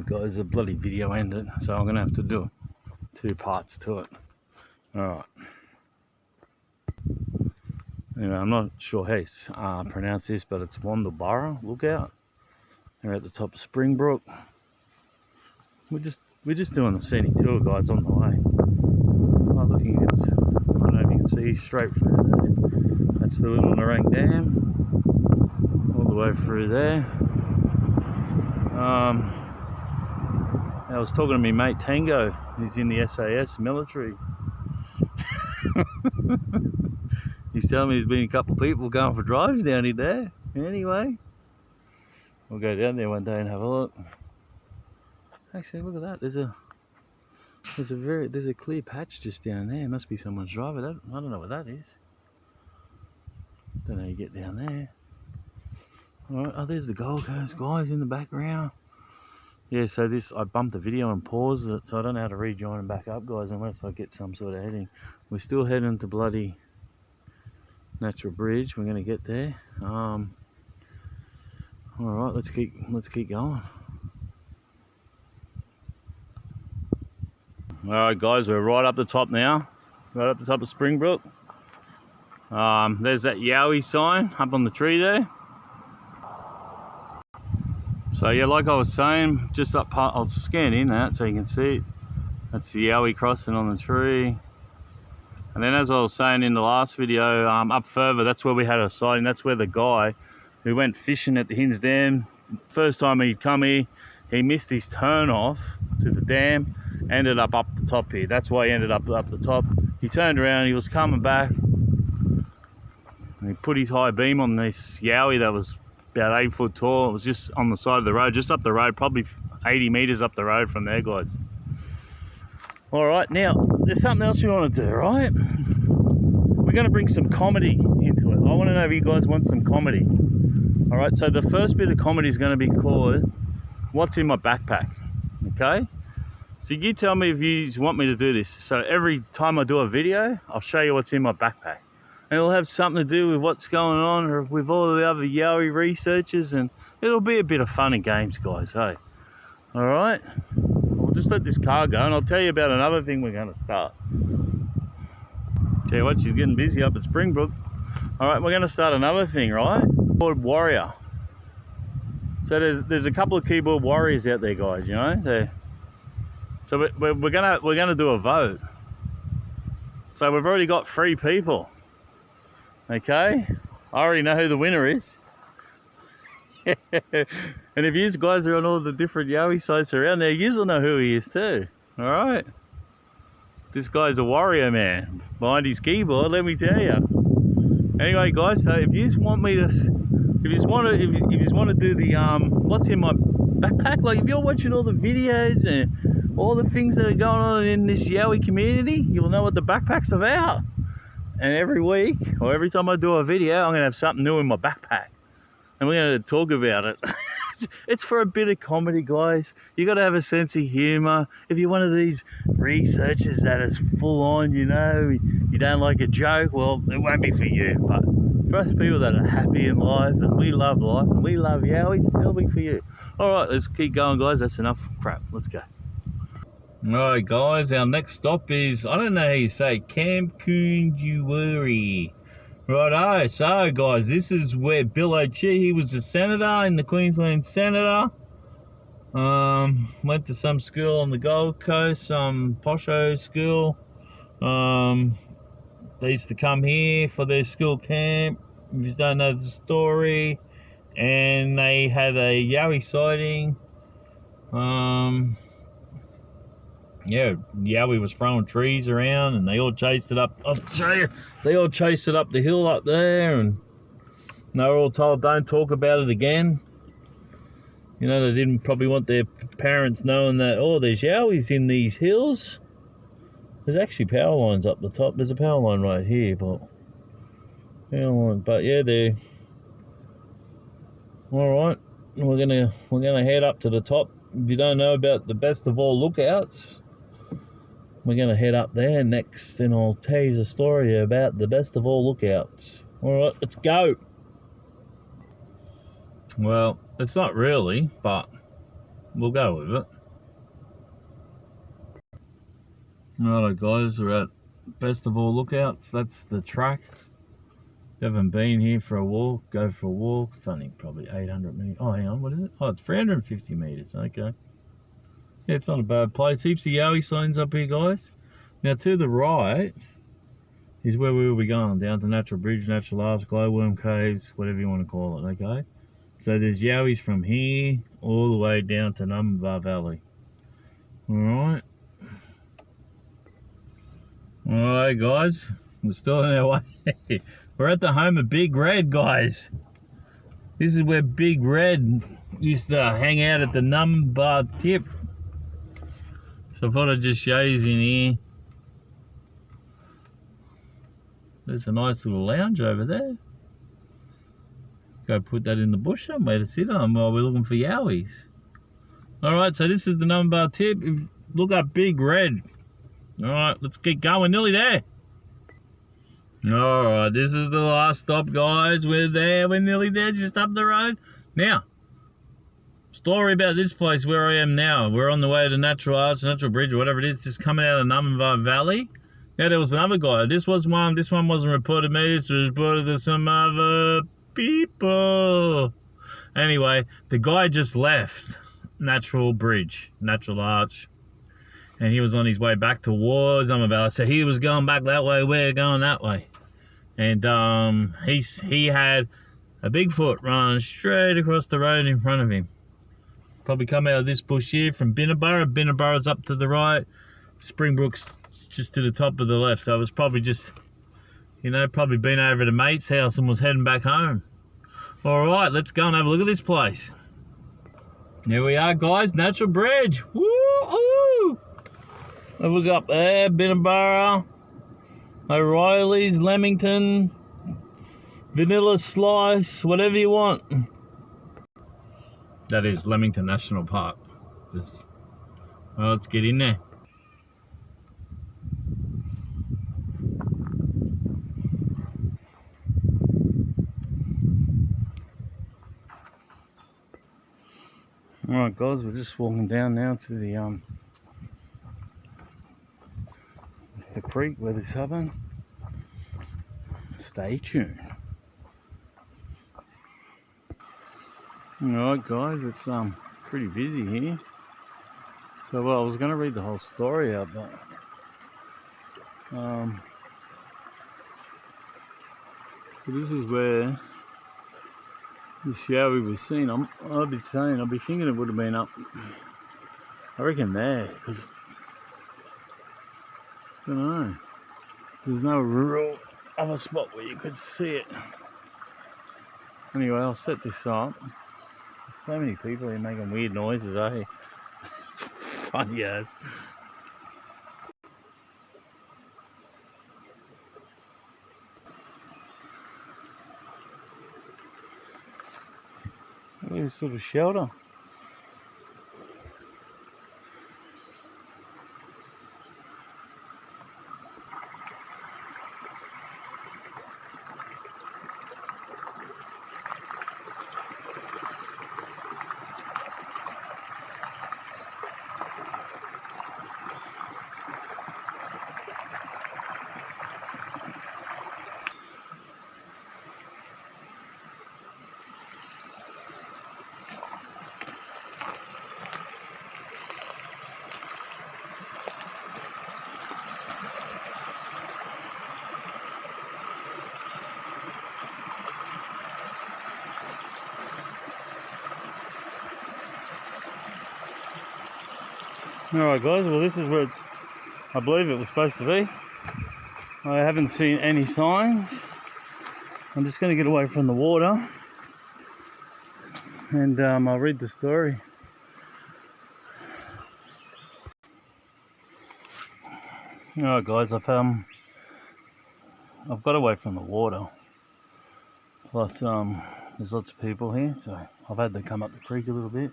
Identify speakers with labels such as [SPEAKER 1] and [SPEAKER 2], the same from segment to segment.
[SPEAKER 1] Alright guys, the bloody video ended, so I'm going to have to do 2 parts to it. Alright. Anyway, I'm not sure how you pronounce this, but it's Wandabara Lookout. We're at the top of Springbrook. We're just doing the scenic tour, guys, on the way. Oh, look, I don't know if you can see straight through there. That's the little Narang Dam, all the way through there. I was talking to my mate Tango. He's in the SAS military. He's telling me there's been a couple of people going for drives down in there. Anyway, we'll go down there one day and have a look. Actually, look at that. There's a clear patch just down there. It must be someone's driver. I don't know what that is. Don't know how you get down there. Alright, oh, there's the Gold Coast guys in the background. Yeah, so I bumped the video and paused it, so I don't know how to rejoin and back up, guys, unless I get some sort of heading. We're still heading to bloody Natural Bridge. We're going to get there. Alright, let's keep going. Alright guys, we're right up the top now. Right up the top of Springbrook. There's that Yowie sign up on the tree there. So yeah, like I was saying, just up, I'll scan in that so you can see it. That's the Yowie crossing on the tree. And then as I was saying in the last video, up further, that's where we had a sighting. That's where the guy who went fishing at the Hinds Dam, first time he'd come here, he missed his turn off to the dam, ended up the top here. That's why he ended up the top. He turned around, he was coming back, and he put his high beam on this Yowie that was about 8 foot tall. It was just on the side of the road, just up the road, probably 80 meters up the road from there, guys. All right, now there's something else we want to do, right? We're going to bring some comedy into it. I want to know if you guys want some comedy. All right, so the first bit of comedy is going to be called "What's in My Backpack?" Okay, so you tell me if you want me to do this. So every time I do a video, I'll show you what's in my backpack. And it'll have something to do with what's going on or with all the other Yowie researchers, and it'll be a bit of fun and games, guys, hey? Alright? We'll just let this car go, and I'll tell you about another thing we're going to start. Tell you what, she's getting busy up at Springbrook. Alright, we're going to start another thing, right? Keyboard warrior. So there's a couple of keyboard warriors out there, guys, you know? So we're gonna do a vote. So we've already got 3 people. Okay, I already know who the winner is. And if you guys are on all the different Yowie sites around there, you will know who he is too. Alright, this guy's a warrior man behind his keyboard, let me tell you. Anyway guys, so if you want to do the what's in my backpack, like if you're watching all the videos and all the things that are going on in this Yowie community, you'll know what the backpack's about. And every week, or every time I do a video, I'm going to have something new in my backpack. And we're going to talk about it. It's for a bit of comedy, guys. You got to have a sense of humour. If you're one of these researchers that is full on, you know, you don't like a joke, well, it won't be for you. But for us people that are happy in life, and we love life, and we love Yowies, it'll be for you. Alright, let's keep going, guys. That's enough crap. Let's go. Alright guys, our next stop is, I don't know how you say, Camp Yowie. Righto, so guys, this is where Bill O'Chee, he was a senator in the Queensland Senator. Went to some school on the Gold Coast, some posho school. They used to come here for their school camp, if you don't know the story. And they had a Yowie sighting. Yeah, Yowie was throwing trees around, and they all chased it up. I'll show you. They all chased it up the hill up there, and they were all told, don't talk about it again. You know, they didn't probably want their parents knowing that, oh, there's Yowies in these hills. There's actually power lines up the top. There's a power line right here, but yeah, they're all right. We're gonna head up to the top. If you don't know about the best of all lookouts, we're going to head up there next, and I'll tell you a story about the best of all lookouts. Alright, let's go. Well, it's not really, but we'll go with it. Alright guys, we're at Best of All Lookouts. That's the track. If you haven't been here for a walk, go for a walk. It's only probably 800 meters. Oh, hang on, what is it? Oh, it's 350 meters. Okay. Yeah, it's not a bad place. Heaps of Yowie signs up here, guys. Now, to the right is where we will be going, down to Natural Bridge, Natural Arch, Glowworm Caves, whatever you want to call it, okay? So there's Yowies from here all the way down to Number Valley. Alright. Alright guys, we're still on our way. We're at the home of Big Red, guys. This is where Big Red used to hang out at the Number Tip. So I thought I'd just show you in here. There's a nice little lounge over there. Go put that in the bush somewhere to sit on while we're looking for Yowies. Alright, so this is the Number Tip. Look up Big Red. Alright, let's get going. Nearly there. Alright, this is the last stop, guys. We're there. We're nearly there, just up the road. Now, story about this place where I am now. We're on the way to Natural Arch, Natural Bridge, or whatever it is, just coming out of Number Valley. Now, there was another guy. This one wasn't reported to me. This was reported to some other people. Anyway, the guy just left Natural Bridge, Natural Arch. And he was on his way back towards Number Valley. So he was going back that way, we're going that way. And he had a Bigfoot running straight across the road in front of him. Probably come out of this bush here from Binnaburra. Binnaburra's up to the right. Springbrook's just to the top of the left. So it was probably just, you know, probably been over to mate's house and was heading back home. Alright, let's go and have a look at this place. Here we are, guys, Natural Bridge. Woo-hoo! Look up there, Binnaburra, O'Reilly's, Lamington, Vanilla Slice, whatever you want. That is Lamington National Park. Well, let's get in there. Alright guys, we're just walking down now to the creek where this happened. Stay tuned. Alright guys, it's pretty busy here. So well, I was going to read the whole story out, but so this is where this Yowie was seen. I'll be thinking it would have been up, I reckon there, because I don't know, there's no real other spot where you could see it. Anyway, I'll set this up. There's so many people here making weird noises, eh? It's funny as. Look at this sort of shelter. Alright guys, well this is where I believe it was supposed to be. I haven't seen any signs. I'm just going to get away from the water and I'll read the story. Alright guys, I've got away from the water. Plus there's lots of people here, so I've had to come up the creek a little bit.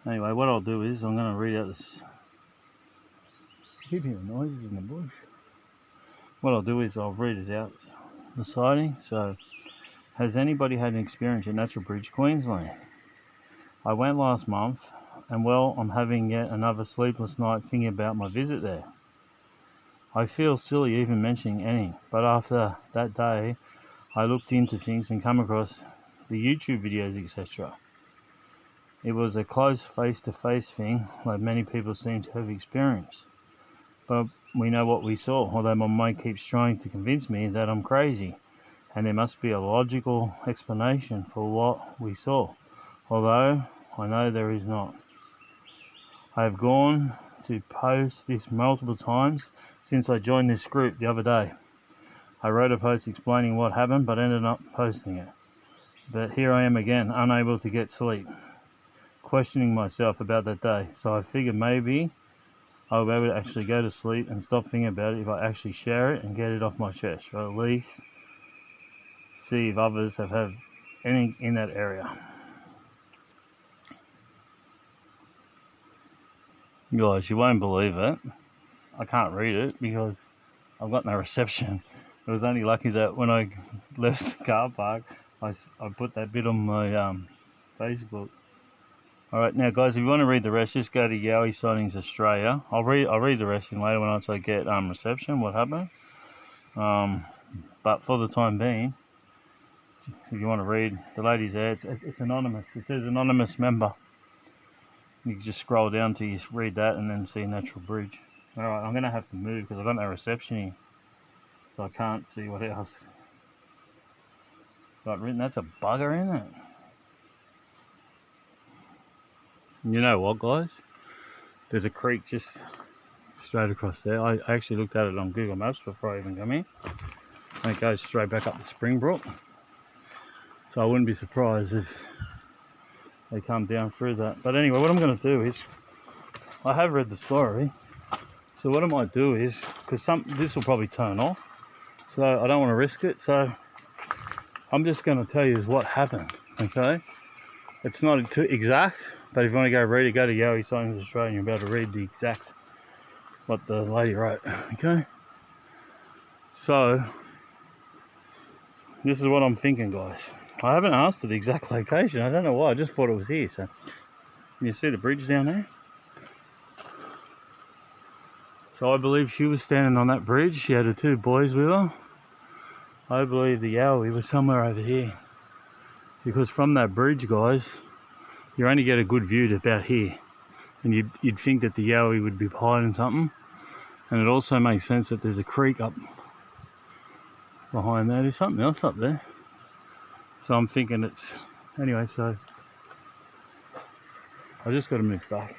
[SPEAKER 1] Anyway, what I'll do is I'm going to read out this. I keep hearing noises in the bush. What I'll do is I'll read it out, the sighting. So, has anybody had an experience at Natural Bridge, Queensland? I went last month and well, I'm having yet another sleepless night thinking about my visit there. I feel silly even mentioning any, but after that day I looked into things and come across the YouTube videos, etc. It was a close face-to-face thing like many people seem to have experienced. But we know what we saw, although my mind keeps trying to convince me that I'm crazy and there must be a logical explanation for what we saw, although I know there is not. I have gone to post this multiple times since I joined this group the other day. I wrote a post explaining what happened but ended up posting it. But here I am again, unable to get sleep, questioning myself about that day. So I figured maybe I'll be able to actually go to sleep and stop thinking about it if I actually share it and get it off my chest, or at least see if others have had any in that area. Guys, you won't believe it. I can't read it because I've got no reception. It was only lucky that when I left the car park, I put that bit on my Facebook. Alright, now guys, if you want to read the rest, just go to Yowie Sightings Australia. I'll read the rest in later once I get reception, what happened. But for the time being, if you want to read, the lady's there, it's anonymous. It says anonymous member. You can just scroll down till you read that and then see Natural Bridge. Alright, I'm going to have to move because I've got no reception here. So I can't see what else got written. That's a bugger, isn't it? You know what, guys? There's a creek just straight across there. I actually looked at it on Google Maps before I even come in. And it goes straight back up to Springbrook. So I wouldn't be surprised if they come down through that. But anyway, what I'm going to do is, I have read the story. So what I might do is, because this will probably turn off, so I don't want to risk it. So I'm just going to tell you what happened, okay? It's not too exact, but if you want to go read it, go to Yowie Sightings Australia and you'll be able to read the exact, what the lady wrote, okay? So, this is what I'm thinking, guys. I haven't asked for the exact location. I don't know why, I just thought it was here. So, can you see the bridge down there? So I believe she was standing on that bridge. She had her two boys with her. I believe the Yowie was somewhere over here. Because from that bridge, guys, you only get a good view to about here. And you'd think that the Yowie would be hiding something. And it also makes sense that there's a creek up behind there. There's something else up there. So I'm thinking it's... Anyway, so... I just got to move back.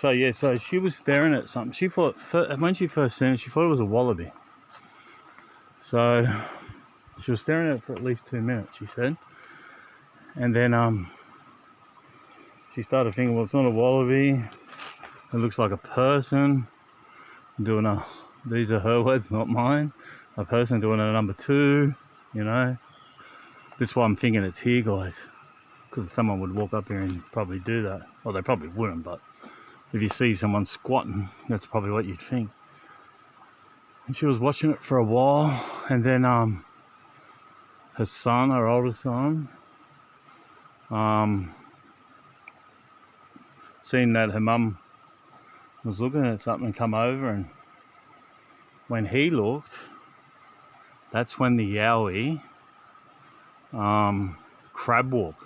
[SPEAKER 1] So yeah, so she was staring at something. She thought, when she first seen it, she thought it was a wallaby. So she was staring at it for at least 2 minutes, she said. And then she started thinking, well, it's not a wallaby. It looks like a person doing a, these are her words, not mine. A person doing a number 2, you know. That's why I'm thinking it's here, guys. Because someone would walk up here and probably do that. Well, they probably wouldn't, but if you see someone squatting, that's probably what you'd think. And she was watching it for a while, and then her son, her older son, seen that her mum was looking at something and come over, and when he looked, that's when the Yowie crab walked.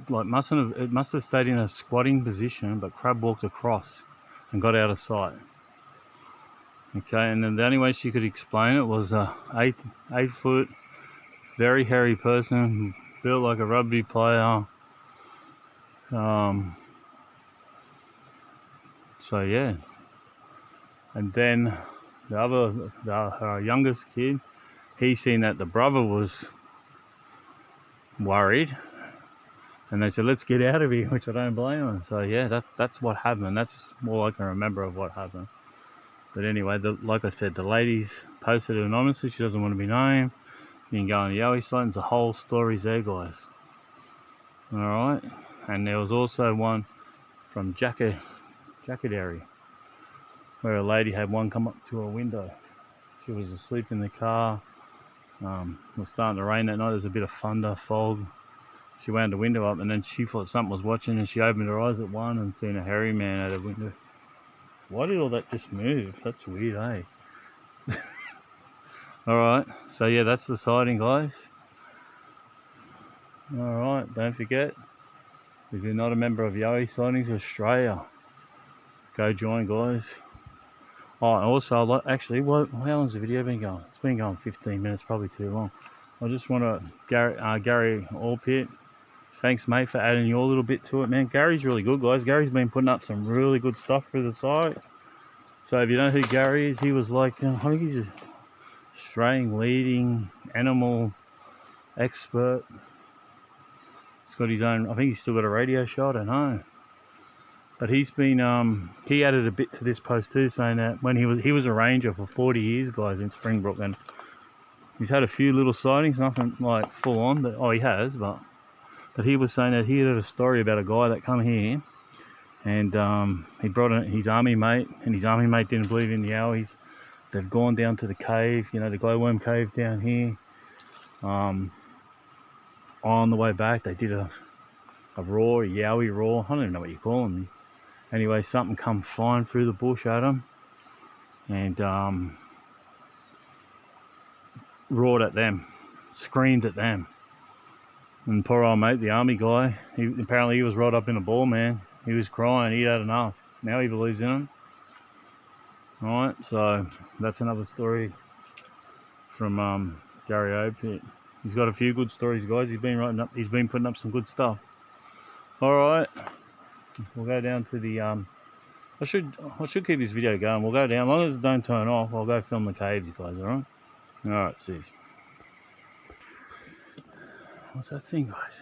[SPEAKER 1] Like it must have stayed in a squatting position, but crab walked across and got out of sight. Okay, and then the only way she could explain it was a 8 foot, very hairy person, built like a rugby player. So yeah, and then her youngest kid, he seen that the brother was worried. And they said, let's get out of here, which I don't blame them. So yeah, that's what happened. That's all I can remember of what happened. But anyway, like I said, the lady's posted it anonymously. She doesn't want to be known. You can go on the Yowie Sightings. The whole story's there, guys. Alright. And there was also one from Jackadary, where a lady had one come up to her window. She was asleep in the car. It was starting to rain that night. There's a bit of thunder, fog. She wound the window up and then she thought something was watching, and she opened her eyes at one and seen a hairy man out of the window. Why did all that just move? That's weird, eh? Alright, so yeah, that's the sighting, guys. Alright, don't forget, if you're not a member of Yowie Sightings Australia, go join, guys. Oh, and also, actually, how long's the video been going? It's been going 15 minutes, probably too long. I just want to, Gary Allpit, thanks mate for adding your little bit to it, man. Gary's really good, guys. Gary's been putting up some really good stuff for the site. So if you know who Gary is, he was like, I think he's a Australian leading animal expert. He's got his own, I think he's still got a radio show, I don't know. But he's been, he added a bit to this post too, saying that when he was a ranger for 40 years, guys, in Springbrook, and he's had a few little sightings, nothing like full on, but he has, but he was saying that he heard a story about a guy that come here, and he brought in his army mate, and his army mate didn't believe in the Yowies. They've gone down to the cave, you know, the glowworm cave down here. On the way back, they did a roar, a Yowie roar. I don't even know what you call them. Anyway, something come flying through the bush at them, and roared at them, screamed at them. And poor old mate, the army guy, apparently he was rolled up in a ball, man. He was crying, he'd had enough. Now he believes in them. Alright, so that's another story from Gary Opit. He's got a few good stories, guys. He's been putting up some good stuff. Alright, we'll go down to the I should keep this video going. We'll go down, as long as it don't turn off, I'll go film the caves, you guys, alright? Alright, see you. What's that thing, guys?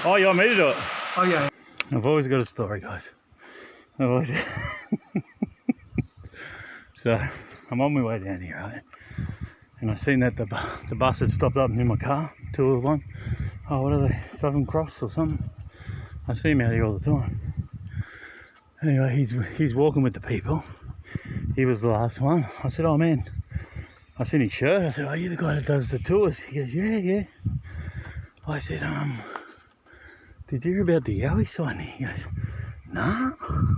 [SPEAKER 1] Oh, you want me to do it?
[SPEAKER 2] Oh yeah.
[SPEAKER 1] I've always got a story, guys. I've always... So, I'm on my way down here, right? And I seen that the bus had stopped up near my car, 201. Oh, what are they? Southern Cross or something? I see him out here all the time. Anyway, he's walking with the people. He was the last one. I said, oh man, I seen his shirt. I said, oh, you the guy that does the tours? He goes, yeah. I said, did you hear about the Yowie sighting? He goes, nah,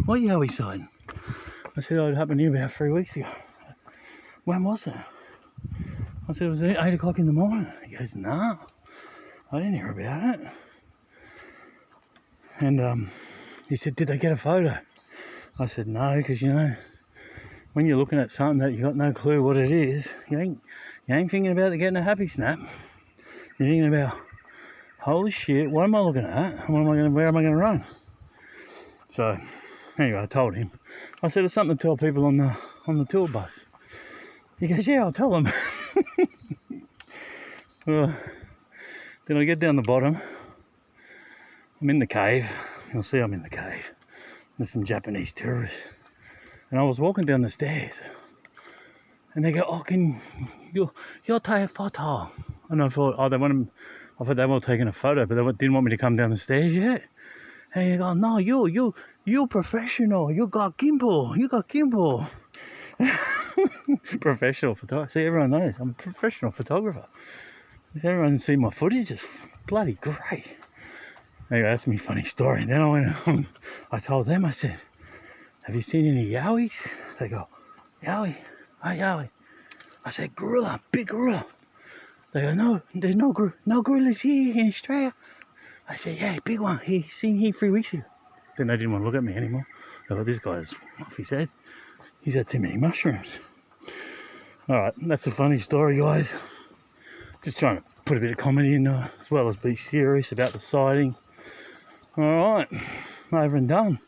[SPEAKER 1] what Yowie sighting? I said, oh, it happened here about 3 weeks ago. When was it? I said, it was 8 o'clock in the morning. He goes, nah, I didn't hear about it. And he said, did they get a photo? I said, no, because you know, when you're looking at something that you got no clue what it is, you ain't thinking about getting a happy snap. You're thinking about, holy shit, what am I looking at? Where am I gonna run? So anyway, I told him. I said, it's something to tell people on the tour bus. He goes, yeah, I'll tell them. Well, then I get down the bottom. I'm in the cave. You'll see I'm in the cave. There's some Japanese tourists. And I was walking down the stairs. And they go, oh, can you take a photo? And I thought, oh, I thought they were taking a photo, but they didn't want me to come down the stairs yet. And you go, no, you're professional. You got gimbal. Professional photographer. See, everyone knows I'm a professional photographer. Everyone can see my footage. It's bloody great. Anyway, that's my funny story. And then I went home. I told them, I said, have you seen any Yowies? They go, Yowie? Oh, Yowie. I said, gorilla, big gorilla. They go, no, there's no gorillas here in Australia. I said, yeah, big one. He seen here 3 weeks ago. Then they didn't want to look at me anymore. They go, this guy's off his head. He's had too many mushrooms. Alright, that's a funny story, guys. Just trying to put a bit of comedy in as well as be serious about the sighting. Alright, over and done.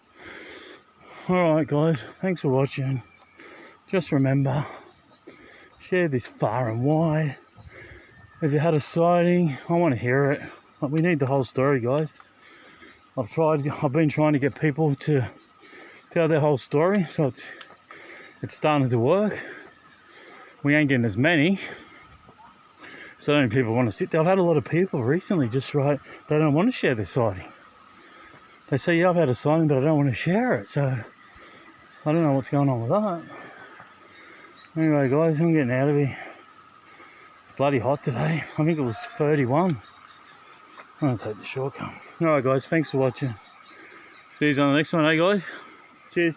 [SPEAKER 1] Alright guys, thanks for watching. Just remember, share this far and wide. If you had a sighting, I want to hear it. But we need the whole story, guys. I've been trying to get people to tell their whole story, so it's starting to work. We ain't getting as many, so many people want to sit there. I've had a lot of people recently just write they don't want to share their sighting. They say, yeah, I've had a sighting, but I don't want to share it. So I don't know what's going on with that. Anyway, guys, I'm getting out of here. It's bloody hot today. I think it was 31. I'm going to take the shortcut. Alright guys, thanks for watching. See you on the next one, eh guys? Cheers.